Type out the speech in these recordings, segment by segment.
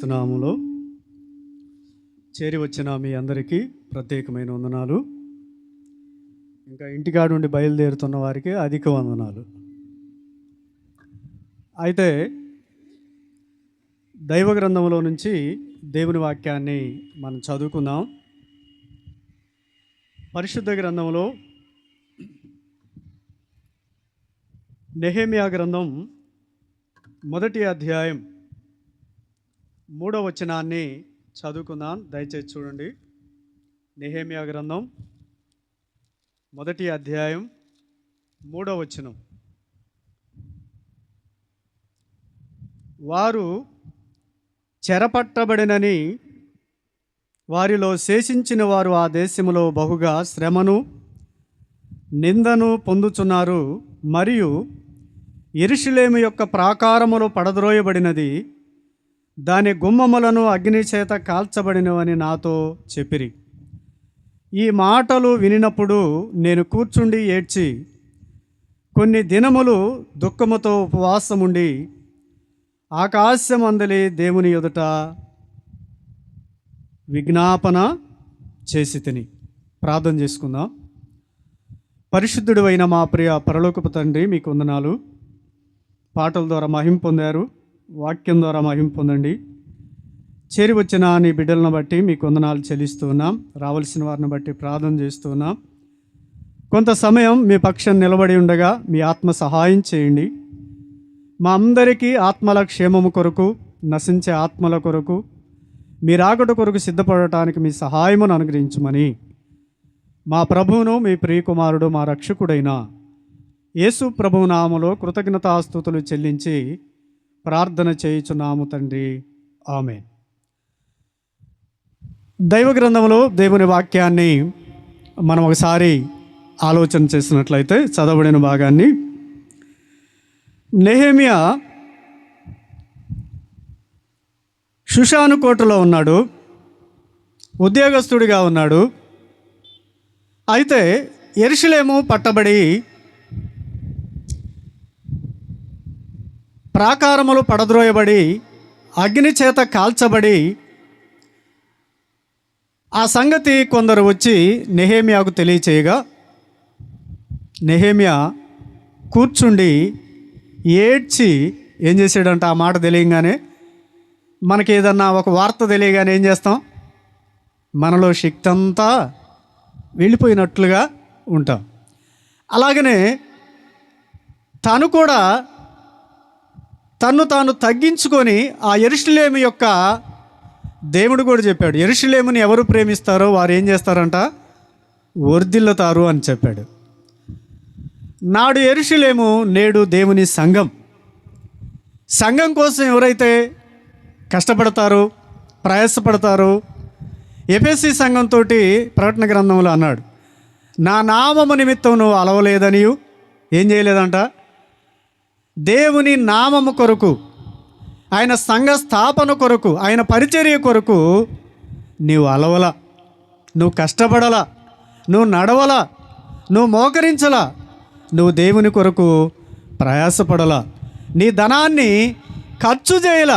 యేసుక్రీస్తు నామములో చేరి వచ్చిన మీ అందరికీ ప్రత్యేకమైన వందనాలు. ఇంకా ఇంటికాడ నుండి బయలుదేరుతున్న వారికి అధిక వందనాలు. అయితే దైవ గ్రంథంలో నుంచి దేవుని వాక్యాన్ని మనం చదువుకుందాం. పరిశుద్ధ గ్రంథంలో నెహెమ్యా గ్రంథం 1వ అధ్యాయం 3వ వచనాన్ని చదువుకుందాం. దయచేసి చూడండి. నెహెమ్యా గ్రంథం 1వ అధ్యాయం 3వ వచనం. వారు చెరపట్టబడినని వారిలో శేషించిన వారు ఆ దేశములో బహుగా శ్రమను నిందను పొందుచున్నారు. మరియు యెరూషలేము యొక్క ప్రాకారములు పడద్రోయబడినది, దాని గుమ్మములను అగ్ని చేత కాల్చబడినవని నాతో చెప్పిరి. ఈ మాటలు వినినప్పుడు నేను కూర్చుండి ఏడ్చి కొన్ని దినములు దుఃఖముతో ఉపవాసముండి ఆకాశమందలి దేవుని ఎదుట విజ్ఞాపన చేసి తిని. ప్రార్థన చేసుకుందాం. పరిశుద్ధుడు అయిన మా ప్రియ పరలోకపు తండ్రి, మీకు వందనాలు. పాటల ద్వారా మహిమ పొందారు, వాక్యం ద్వారా మహిమ పొందండి. చేరి వచ్చిన నీ బిడ్డలను బట్టి మీకు వందనాలు చెల్లిస్తూ ఉన్నాం. రావాల్సిన వారిని బట్టి ప్రార్థన చేస్తూ ఉన్నాం. కొంత సమయం మీ పక్షం నిలబడి ఉండగా మీ ఆత్మ సహాయం చేయండి. మా అందరికీ ఆత్మల క్షేమము కొరకు, నశించే ఆత్మల కొరకు, మీ రాకడ కొరకు సిద్ధపడటానికి మీ సహాయమును అనుగ్రహించమని మా ప్రభువును, మీ ప్రియకుమారుడు, మా రక్షకుడైన యేసు ప్రభువు నామములో కృతజ్ఞతాస్తుతులు చెల్లించి ప్రార్థన చేయుచున్నాము తండ్రి. ఆమేన్. దైవ గ్రంథంలో దేవుని వాక్యాన్ని మనం ఒకసారి ఆలోచన చేసినట్లయితే చదవబడిన భాగాన్ని, నెహెమ్యా షుషాను కోటలో ఉన్నాడు, ఉద్యోగస్తుడిగా ఉన్నాడు. అయితే యెరూషలేము పట్టబడి ప్రాకారములు పడద్రోయబడి అగ్ని చేత కాల్చబడి ఆ సంగతి కొందరు వచ్చి నెహెమ్యాకు తెలియచేయగా నెహెమ్యా కూర్చుండి ఏడ్చి ఏం చేశాడంట? ఆ మాట తెలియగానే, మనకి ఏదన్నా ఒక వార్త తెలియగానే ఏం చేస్తాం? మనలో శక్తి అంతా వెళ్ళిపోయినట్లుగా ఉంటాం. అలాగనే తను కూడా తన్ను తాను తగ్గించుకొని ఆ యెరూషలేము యొక్క దేవుడు కూడా చెప్పాడు, యెరూషలేముని ఎవరు ప్రేమిస్తారో వారు ఏం చేస్తారంట? వర్ధిల్లుతారు అని చెప్పాడు. నాడు యెరూషలేము, నేడు దేవుని సంఘం. సంఘం కోసం ఎవరైతే కష్టపడతారో, ప్రయాసపడతారో, ఎఫెసీ సంఘంతో ప్రకటన గ్రంథంలో అన్నాడు, నా నామము నిమిత్తం నువ్వు అలవలేదనియు ఏం చేయలేదంట? దేవుని నామము కొరకు, ఆయన సంఘ స్థాపన కొరకు, ఆయన పరిచర్య కొరకు నీవు అలవల, నువ్వు కష్టపడల, నువ్వు నడవల, నువ్వు మోకరించల, నువ్వు దేవుని కొరకు ప్రయాసపడల, నీ ధనాన్ని ఖర్చు చేయల.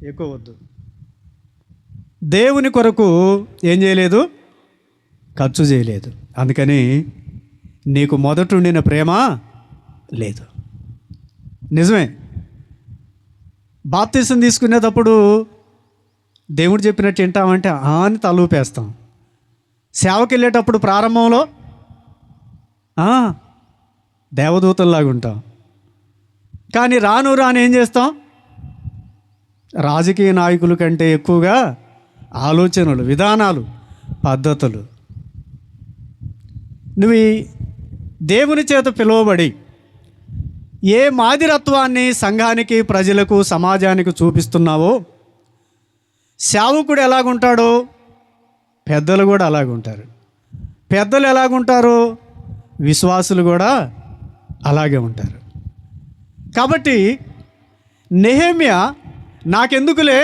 ఎక్కువ వద్దు. దేవుని కొరకు ఏం చేయలేదు? ఖర్చు చేయలేదు. అందుకని నీకు మొదటుండిన ప్రేమ లేదు. నిజమే. బాప్తిసం తీసుకునేటప్పుడు దేవుడు చెప్పినట్టు వింటామంటే అని తలూపేస్తాం. సేవకి వెళ్ళేటప్పుడు ప్రారంభంలో దేవదూతల్లాగా ఉంటాం. కానీ రాను ఏం చేస్తాం? రాజకీయ నాయకుల కంటే ఎక్కువగా ఆలోచనలు, విధానాలు, పద్ధతులు. నువ్వు దేవుని చేత పిలువబడి ఏ మాదిరత్వాన్ని సంఘానికి, ప్రజలకు, సమాజానికి చూపిస్తున్నావో, సేవకుడు ఎలాగుంటాడో పెద్దలు కూడా అలాగుంటారు. పెద్దలు ఎలాగుంటారో విశ్వాసులు కూడా అలాగే ఉంటారు. కాబట్టి నెహెమ్యా, నాకెందుకులే,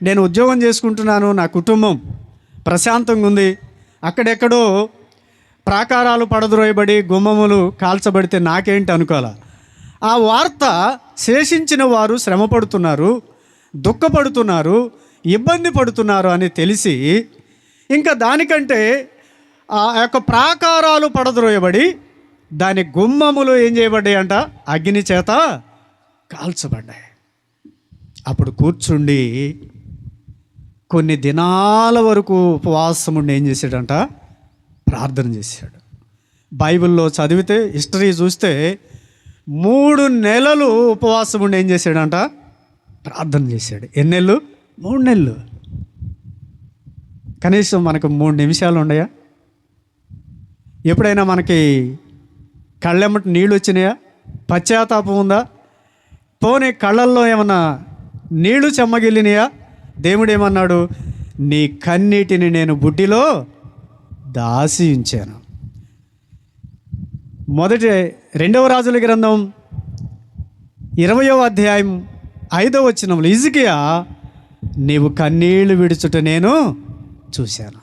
నేను ఉద్యోగం చేసుకుంటున్నాను, నా కుటుంబం ప్రశాంతంగా ఉంది, అక్కడెక్కడో ప్రాకారాలు పడద్రోయబడి గుమ్మములు కాల్చబడితే నాకేంటి అనుకోవాలా? ఆ వార్త శేషించిన వారు శ్రమపడుతున్నారు, దుఃఖపడుతున్నారు, ఇబ్బంది పడుతున్నారు అని తెలిసి ఇంకా దానికంటే ఆ యొక్క ప్రాకారాలు పడద్రోయబడి దాని గుమ్మములు ఏం చేయబడ్డాయి అంట, అగ్ని చేత కాల్చబడ్డాయి. అప్పుడు కూర్చుండి కొన్ని దినాల వరకు ఉపవాసం ఉండి ఏం చేశాడంట, ప్రార్థన చేశాడు. బైబిల్లో చదివితే హిస్టరీ చూస్తే 3 నెలలు ఉపవాసం ఉండి ఏం చేశాడంట, ప్రార్థన చేశాడు. ఎన్ని నెలలు? 3 నెలలు. కనీసం మనకు 3 నిమిషాలు ఉన్నాయా? ఎప్పుడైనా మనకి కళ్ళెమ్మటి నీళ్ళు వచ్చినాయా? పశ్చాత్తాపం ఉందా? పోనీ కళ్ళల్లో ఏమన్నా నీళ్లు చెమ్మగిలినాయా? దేవుడు ఏమన్నాడు? నీ కన్నీటిని నేను బుడ్డిలో దాసి ఉంచాను. మొదటి 2వ రాజుల గ్రంథం 20వ అధ్యాయం 5వ వచనంలో, హిజ్కియా నీవు కన్నీళ్లు విడుచుట నేను చూశాను.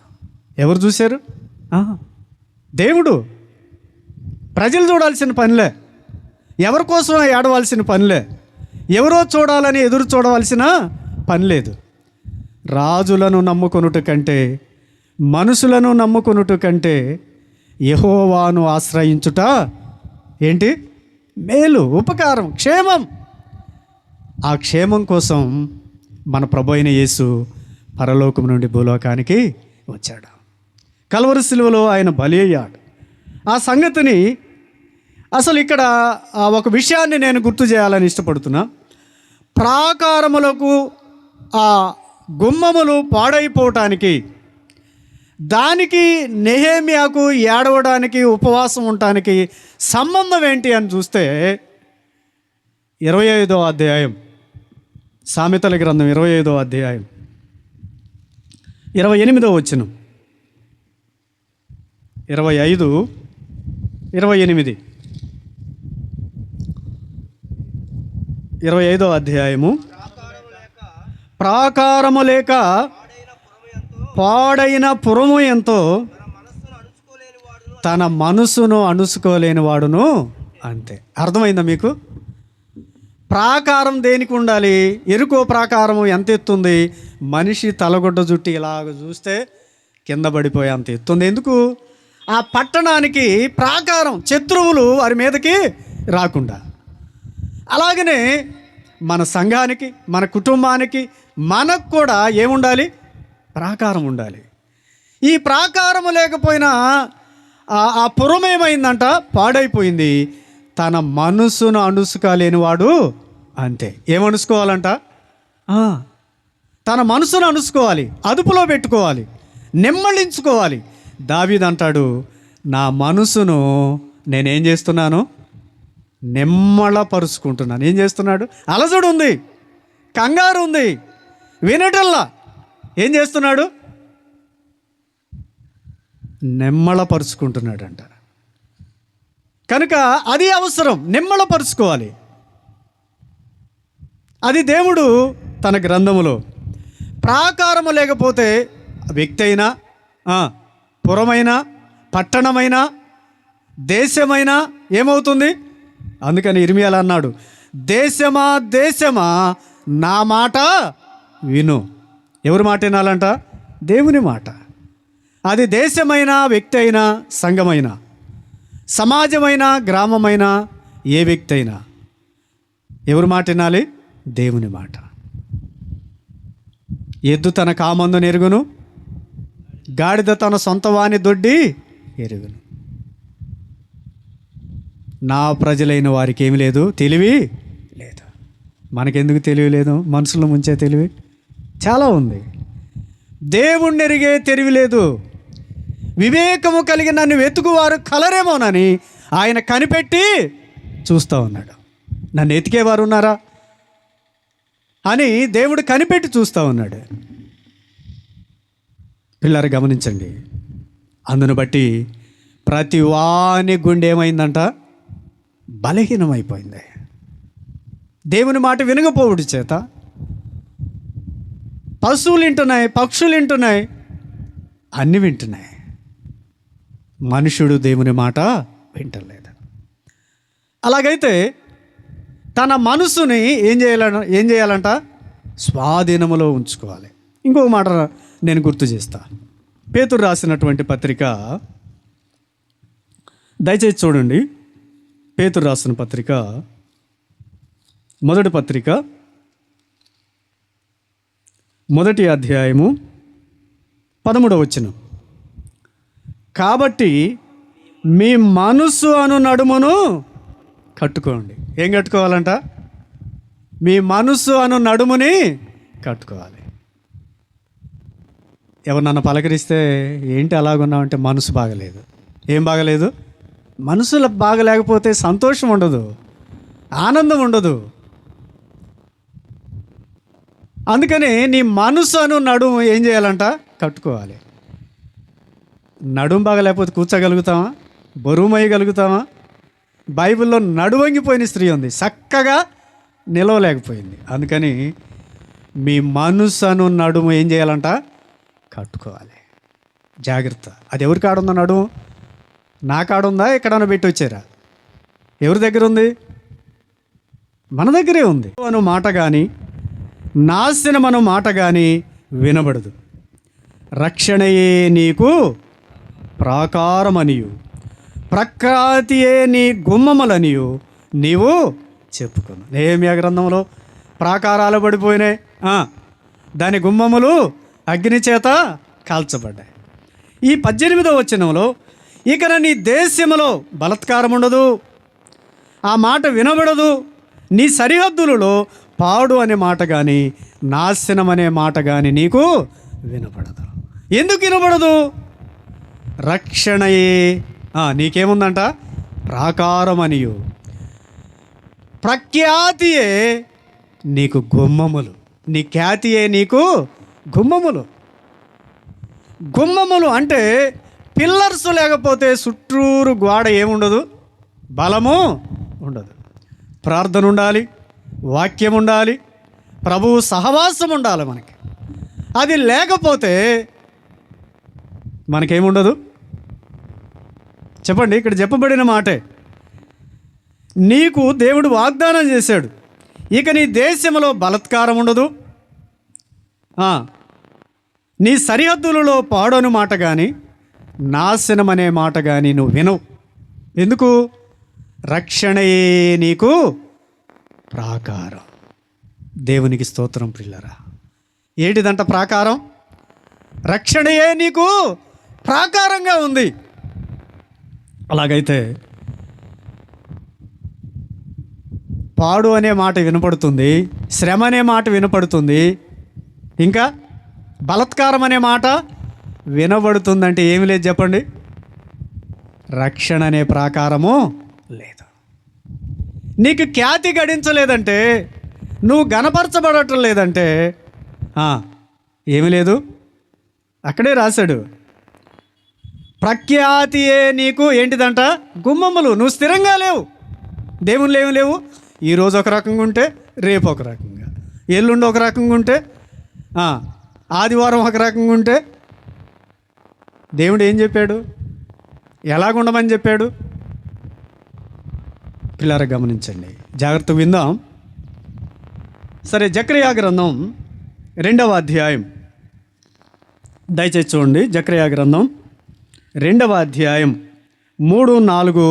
ఎవరు చూశారు? దేవుడు. ప్రజలు చూడాల్సిన పనిలే, ఎవరి కోసం ఏడవలసిన పనిలే, ఎవరో చూడాలని ఎదురు చూడవలసిన పని లేదు. రాజులను నమ్ముకొనుట కంటే, మనుషులను నమ్ముకొనుట కంటే యెహోవాను ఆశ్రయించుట ఏంటి? మేలు, ఉపకారం, క్షేమం. ఆ క్షేమం కోసం మన ప్రభు అయిన యేసు పరలోకం నుండి భూలోకానికి వచ్చాడు. కల్వరి శిలువలో ఆయన బలి అయ్యాడు. ఆ సంగతిని అసలు ఇక్కడ ఒక విషయాన్ని నేను గుర్తు చేయాలని ఇష్టపడుతున్నా. ప్రాకారములకు ఆ గుమ్మములు పాడైపోవటానికి, దానికి నెహెమ్యాకు ఏడవడానికి, ఉపవాసం ఉండటానికి సంబంధం ఏంటి అని చూస్తే 25వ అధ్యాయం, సామెతల గ్రంథం 25వ అధ్యాయం 28వ వచనం, 25, 28, 25వ అధ్యాయము. ప్రాకారము లేక పాడైన పురము ఎంతో, తన మనసును అణుచుకోలేని వాడును అంతే. అర్థమైందా మీకు? ప్రాకారం దేనికి ఉండాలి? ఎరుకో ప్రాకారము ఎంత ఎత్తుంది? మనిషి తలగొడ్డ జుట్టి ఇలాగ చూస్తే కింద పడిపోయే అంత ఎత్తుంది. ఎందుకు? ఆ పట్టణానికి ప్రాకారం, శత్రువులు వారి మీదకి రాకుండా. అలాగనే మన సంఘానికి, మన కుటుంబానికి, మనకు కూడా ఏముండాలి? ప్రాకారం ఉండాలి. ఈ ప్రాకారము లేకపోయినా ఆ పురం ఏమైందంట, పాడైపోయింది. తన మనసును అణుచుకోలేనివాడు అంతే. ఏమణుచుకోవాలంట? తన మనసును అణుచుకోవాలి, అదుపులో పెట్టుకోవాలి, నెమ్మళించుకోవాలి. దావీదు అంటాడు, నా మనసును నేనేం చేస్తున్నాను? నెమ్మళపరుచుకుంటున్నాను. ఏం చేస్తున్నాడు? అలజడు ఉంది, కంగారు ఉంది, వినటల్లా. ఏం చేస్తున్నాడు? నెమ్మళపరుచుకుంటున్నాడంట. కనుక అది అవసరం, నిమ్మళపరుచుకోవాలి. అది దేవుడు తన గ్రంథములో. ప్రాకారము లేకపోతే వ్యక్తి అయినా, పురమైనా, పట్టణమైనా, దేశమైనా ఏమవుతుంది? అందుకని ఇర్మియాలో అన్నాడు, దేశమా దేశమా నా మాట విను. ఎవరి మాట వినాలంట? దేవుని మాట. అది దేశమైనా, వ్యక్తి అయినా, సంఘమైనా, సమాజమైన, గ్రామమైన, ఏ వ్యక్తి అయినా ఎవరి మాట వినాలి? దేవుని మాట. ఎద్దు తన కామందును ఎరుగును, గాడిద తన సొంత వాని దొడ్డి ఎరుగును. నా ప్రజలైన వారికి ఏమి లేదు, తెలివి లేదు. మనకెందుకు తెలివి లేదు? మనుషుల ముంచే తెలివి చాలా ఉంది. దేవుణ్ణి ఎరిగే తెలివి లేదు. వివేకము కలిగి నన్ను వెతుకువారు కలరేమోనని ఆయన కనిపెట్టి చూస్తూ ఉన్నాడు. నన్ను ఎతికేవారు ఉన్నారా అని దేవుడు కనిపెట్టి చూస్తూ ఉన్నాడు. పిల్లలు గమనించండి. అందును బట్టి ప్రతి వాని గుండె ఏమైందంట? బలహీనమైపోయింది. దేవుని మాట వినకపోవుడి చేత పశువులు వింటున్నాయి, పక్షులు వింటున్నాయి, అన్నీ వింటున్నాయి. మనుషుడు దేవుని మాట వింటలేదు. అలాగైతే తన మనసుని ఏం చేయాలంట? స్వాధీనములో ఉంచుకోవాలి. ఇంకొక మాట నేను గుర్తు చేస్తా. పేతురు రాసినటువంటి పత్రిక దయచేసి చూడండి. పేతురు రాసిన పత్రిక, మొదటి పత్రిక, మొదటి అధ్యాయము 13వ వచనం. కాబట్టి మీ మనసు అను నడుమును కట్టుకోండి. ఏం కట్టుకోవాలంట? మీ మనసు అను నడుముని కట్టుకోవాలి. ఎవరు పలకరిస్తే ఏంటి అలాగున్నావంటే మనసు బాగలేదు. ఏం బాగలేదు? మనసులో బాగలేకపోతే సంతోషం ఉండదు, ఆనందం ఉండదు. అందుకని నీ మనసు అను నడుము ఏం చేయాలంట? కట్టుకోవాలి. నడుము బాగలేకపోతే కూర్చోగలుగుతామా? బరువు మోయగలుగుతామా? బైబిల్లో నడువంగిపోయిన స్త్రీ ఉంది, చక్కగా నిలవలేకపోయింది. అందుకని మీ మనసును నడుము ఏం చేయాలంట? కట్టుకోవాలి. జాగ్రత్త. అది ఎవరి కాడుందా నడుము? నా కాడుందా? ఎక్కడన్నా పెట్టి వచ్చారా? ఎవరి దగ్గర ఉంది? మన దగ్గరే ఉంది. అను మాట కానీ, నాశనమను మాట కానీ వినబడదు. రక్షణయే నీకు ప్రాకారమనియు, ప్రఖ్యాతియే నీ గుమ్మములనియు నీవు చెప్పుకున్నావు. నెహెమ్యా గ్రంథంలో ప్రాకారాలు పడిపోయినాయి, దాని గుమ్మములు అగ్ని చేత కాల్చబడ్డాయి. ఈ 18వ వచనంలో ఇక నీ దేశములో బలత్కారం ఉండదు, ఆ మాట వినబడదు, నీ సరిహద్దులలో పాడు అనే మాట కానీ, నాశనం అనే మాట కానీ నీకు వినపడదు. ఎందుకు వినపడదు? రక్షణయే నీకేముందంట? ప్రాకారమనియు, ప్రఖ్యాతియే నీకు గుమ్మములు. నీ ఖ్యాతియే నీకు గుమ్మములు. గుమ్మములు అంటే పిల్లర్స్ లేకపోతే చుట్టూరు గోడ ఏముండదు, బలము ఉండదు. ప్రార్థన ఉండాలి, వాక్యం ఉండాలి, ప్రభువు సహవాసం ఉండాలి మనకి. అది లేకపోతే మనకేముండదు? చెప్పండి. ఇక్కడ చెప్పబడిన మాటే. నీకు దేవుడు వాగ్దానం చేశాడు, ఇక నీ దేశంలో బలత్కారం ఉండదు, నీ సరిహద్దులలో పాడని మాట కానీ, నాశనం అనే మాట కానీ నువ్వు వినవు. ఎందుకు? రక్షణయే నీకు ప్రాకారం. దేవునికి స్తోత్రం ప్రియులారా. ఏంటిదంట ప్రాకారం? రక్షణయే నీకు ప్రాకారంగా ఉంది. అలాగైతే పాడు అనే మాట వినపడుతుంది, శ్రమ అనే మాట వినపడుతుంది, ఇంకా బలత్కారం అనే మాట వినబడుతుందంటే ఏమి లేదు చెప్పండి? రక్షణ అనే ప్రాకారము లేదు. నీకు ఖ్యాతి గడించలేదంటే, నువ్వు గణపరచబడటం లేదంటే ఏమి లేదు. అక్కడే రాశాడు, ప్రఖ్యాతియే నీకు ఏంటిదంట? గుమ్మములు. నువ్వు స్థిరంగా లేవు, దేవుళ్ళు ఏమి లేవు. ఈరోజు ఒక రకంగా ఉంటే రేపు ఒక రకంగా, ఎల్లుండి ఒక రకంగా ఉంటే, ఆదివారం ఒక రకంగా ఉంటే. దేవుడు ఏం చెప్పాడు? ఎలాగుండమని చెప్పాడు? పిల్లలు గమనించండి, జాగ్రత్త విందాం. సరే, జకర్యా గ్రంథం 2వ అధ్యాయం దయచేసి చూడండి. జకర్యా గ్రంథం 2వ అధ్యాయం 3-4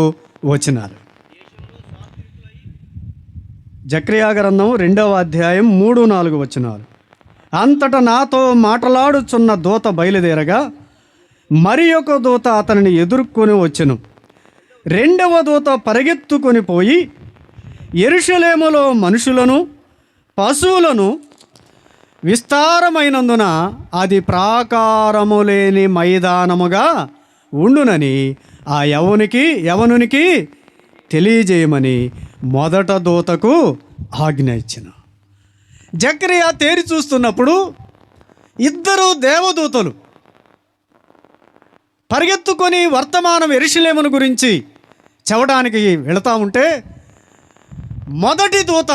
వచనాలు. జకర్యా గ్రంథం 2వ అధ్యాయం 3-4 వచనాలు. అంతటా నాతో మాట్లాడుచున్న దూత బయలుదేరగా మరి ఒక దూత అతనిని ఎదుర్కొని వచ్చెను. 2వ దూత పరిగెత్తుకొని పోయి యెరూషలేములో మనుషులను పశువులను విస్తారమైనందున అది ప్రాకారము లేని మైదానముగా ఉండునని ఆ యవనునికి తెలియజేయమని మొదట దూతకు ఆజ్ఞ ఇచ్చెను. జకర్యా తేరి చూస్తున్నప్పుడు 2 దేవదూతలు పరిగెత్తుకొని వర్తమానం యెరూషలేమును గురించి చెప్పడానికి వెళుతూ ఉంటే, మొదటి దూత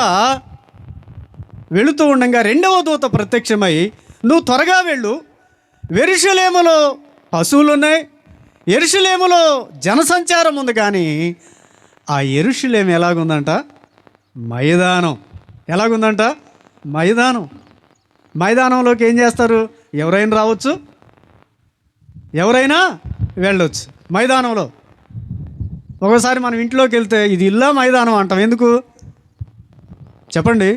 వెళుతూ ఉండగా 2వ దూత ప్రత్యక్షమై, నువ్వు త్వరగా వెళ్ళు, యెరూషలేములో పశువులు ఉన్నాయి, యెరూషలేములో జనసంచారం ఉంది, కానీ ఆ యెరూషలేము ఎలాగుందంట? మైదానం. ఎలాగుందంట? మైదానం. మైదానంలోకి ఏం చేస్తారు? ఎవరైనా రావచ్చు, ఎవరైనా వెళ్ళొచ్చు మైదానంలో. ఒకసారి మనం ఇంట్లోకి వెళ్తే ఇది ఇల్లా మైదానం అంటాం. ఎందుకు చెప్పండి?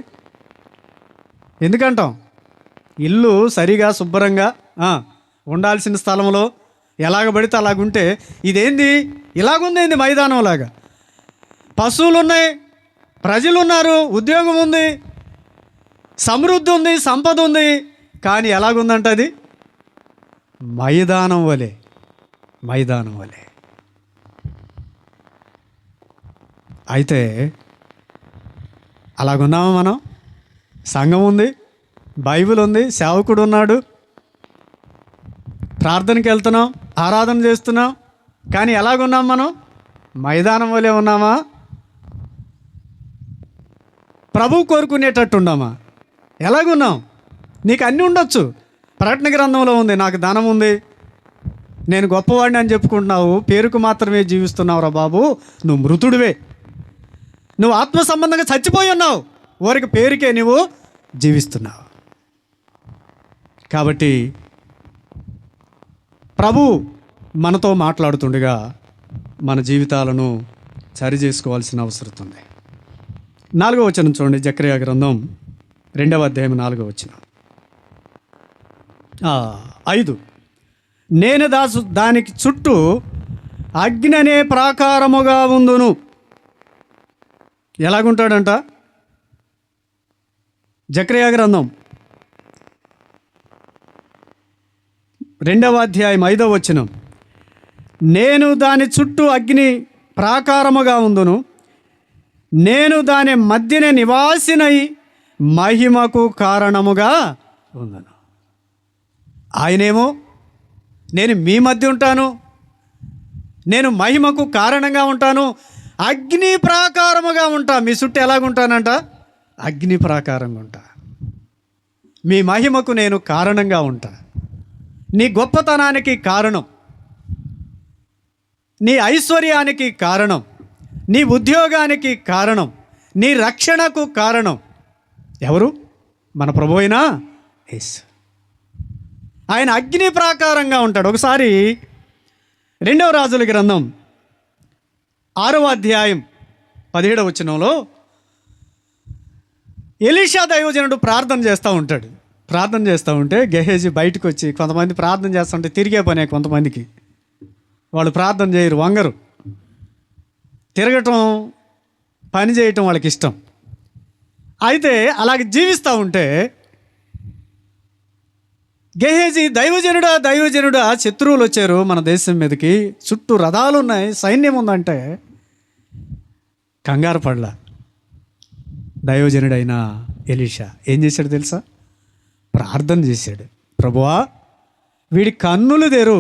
ఎందుకంటాం? ఇల్లు సరిగా శుభ్రంగా ఉండాల్సిన స్థలంలో ఎలాగ పడితే అలాగుంటే ఇదేంది ఇలాగుందేంది మైదానంలాగా? పశువులు ఉన్నాయి, ప్రజలు ఉన్నారు, ఉద్యోగం ఉంది, సమృద్ధి ఉంది, సంపద ఉంది, కానీ ఎలాగుందంట అది? మైదానం వలె. మైదానం వలె. అయితే అలాగున్నామా మనం? సంఘం ఉంది, బైబిల్ ఉంది, సేవకుడు ఉన్నాడు, ప్రార్థనకి వెళ్తున్నాం, ఆరాధన చేస్తున్నాం, కానీ ఎలాగున్నాం మనం? మైదానం వలె ఉన్నామా? ప్రభువు కోరుకునేటట్టు ఉన్నామా? ఎలాగున్నాం? నీకు అన్నీ ఉండొచ్చు. ప్రకటన గ్రంథంలో ఉంది, నాకు ధనం ఉంది, నేను గొప్పవాడిని అని చెప్పుకుంటున్నావు, పేరుకు మాత్రమే జీవిస్తున్నావురా బాబు, నువ్వు మృతుడివే. నువ్వు ఆత్మ సంబంధంగా చచ్చిపోయి ఉన్నావు, ఊరికి పేరుకే నువ్వు జీవిస్తున్నావు. కాబట్టి ప్రభు మనతో మాట్లాడుతుండగా మన జీవితాలను సరి చేసుకోవాల్సిన అవసరం ఉంది. 4వ వచనం చూడండి, జకర్యా గ్రంథం 2వ అధ్యాయం 4వ వచనం. 5 నేను దానికి చుట్టూ అగ్ని అనే ప్రాకారముగా ఉందును. ఎలాగుంటాడంట? జకర్యా గ్రంథం 2వ అధ్యాయం 5వ వచనం. నేను దాని చుట్టూ అగ్ని ప్రాకారముగా ఉందును, నేను దాని మధ్యనే నివాసినై మహిమకు కారణముగా ఉందను. ఆయనేమో నేను మీ మధ్య ఉంటాను, నేను మహిమకు కారణంగా ఉంటాను, అగ్ని ప్రాకారముగా ఉంటా. మీ చుట్టూ ఎలాగుంటానంట? అగ్ని ప్రాకారంగా ఉంటా. మీ మహిమకు నేను కారణంగా ఉంటా. నీ గొప్పతనానికి కారణం, నీ ఐశ్వర్యానికి కారణం, నీ ఉద్యోగానికి కారణం, నీ రక్షణకు కారణం ఎవరు? మన ప్రభు అయిన యేసు. ఆయన అగ్ని ప్రాకారంగా ఉంటాడు. ఒకసారి 2వ రాజుల గ్రంథం 6వ అధ్యాయం 17వ వచనంలో ఎలీషా దైవజనుడు ప్రార్థన చేస్తూ ఉంటాడు. ప్రార్థన చేస్తూ ఉంటే గెహేజీ బయటకు వచ్చి, కొంతమంది ప్రార్థన చేస్తుంటే తిరిగే పనే, కొంతమందికి వాళ్ళు ప్రార్థన చేయరు, వంగరు, తిరగటం, పని చేయటం వాళ్ళకి ఇష్టం. అయితే అలాగే జీవిస్తూ ఉంటే గెహేజీ దైవజనుడా శత్రువులు వచ్చారు మన దేశం మీదకి, చుట్టూ రథాలు ఉన్నాయి, సైన్యం ఉందంటే కంగారు పడలా. దైవజనుడైన ఎలీషా ఏం చేశాడు తెలుసా? ప్రార్థన చేశాడు. ప్రభువా వీడి కన్నులు తెరు.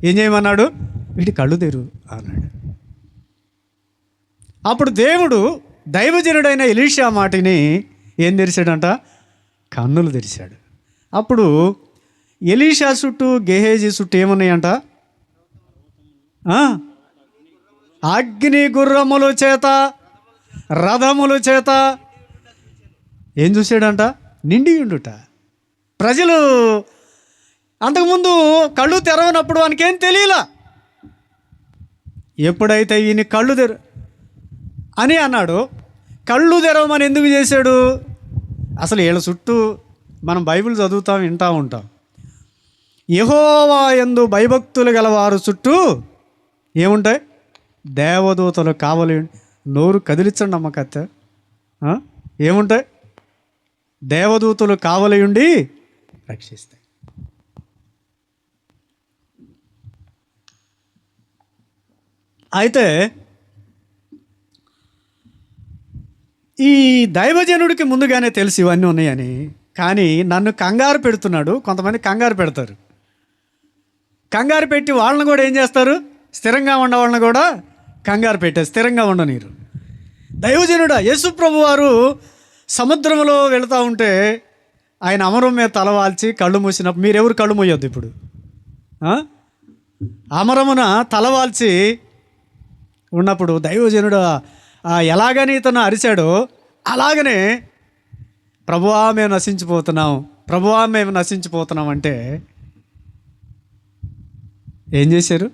ఏం చేయమన్నాడు? వీడి కళ్ళు తెరు అన్నాడు. అప్పుడు దేవుడు దైవజనుడైన ఎలీషా మాటిని ఏం తెరిచాడంట? కన్నులు తెరిచాడు. అప్పుడు ఎలీషా చుట్టూ గెహేజీ చుట్టూ ఏమున్నాయంట? అగ్ని గుర్రముల చేత, రథముల చేత ఏం చూశాడంట? నిండి ఉండుట. ప్రజలు అంతకుముందు కళ్ళు తెరవనప్పుడు వానికేం తెలియలా. ఎప్పుడైతే ఈయన కళ్ళు అని అన్నాడు, కళ్ళు తెరవమని ఎందుకు చేశాడు? అసలు వీళ్ళ చుట్టూ మనం బైబిల్ చదువుతాం, వింటూ ఉంటాం. యెహోవా యందు భయభక్తులు గల వారు చుట్టూ ఏముంటాయి? దేవదూతలు కావలి. నోరు కదిలించండి అమ్మ కత్త. ఏముంటాయి? దేవదూతలు కావలి ఉండి రక్షిస్తాయి. అయితే ఈ దైవజనుడికి ముందుగానే తెలిసి ఇవన్నీ ఉన్నాయని, కానీ నన్ను కంగారు పెడుతున్నాడు. కొంతమంది కంగారు పెడతారు. కంగారు పెట్టి వాళ్ళని కూడా ఏం చేస్తారు? స్థిరంగా ఉన్న వాళ్ళని కూడా కంగారు పెట్టారు, స్థిరంగా ఉండనీరు. దైవజనుడా యేసు ప్రభు వారు సముద్రంలో వెళుతూ ఉంటే ఆయన అమరం మీద తలవాల్చి కళ్ళు మూసినప్పుడు, మీరెవరు కళ్ళు మూయొద్దు ఇప్పుడు, అమరమున తలవాల్చి ఉన్నప్పుడు దైవజనుడు ఎలాగని ఇతను అరిచాడో అలాగనే ప్రభువా మేము నశించిపోతున్నాం, ప్రభువా మేము నశించిపోతున్నామంటే ఏం చేశారు?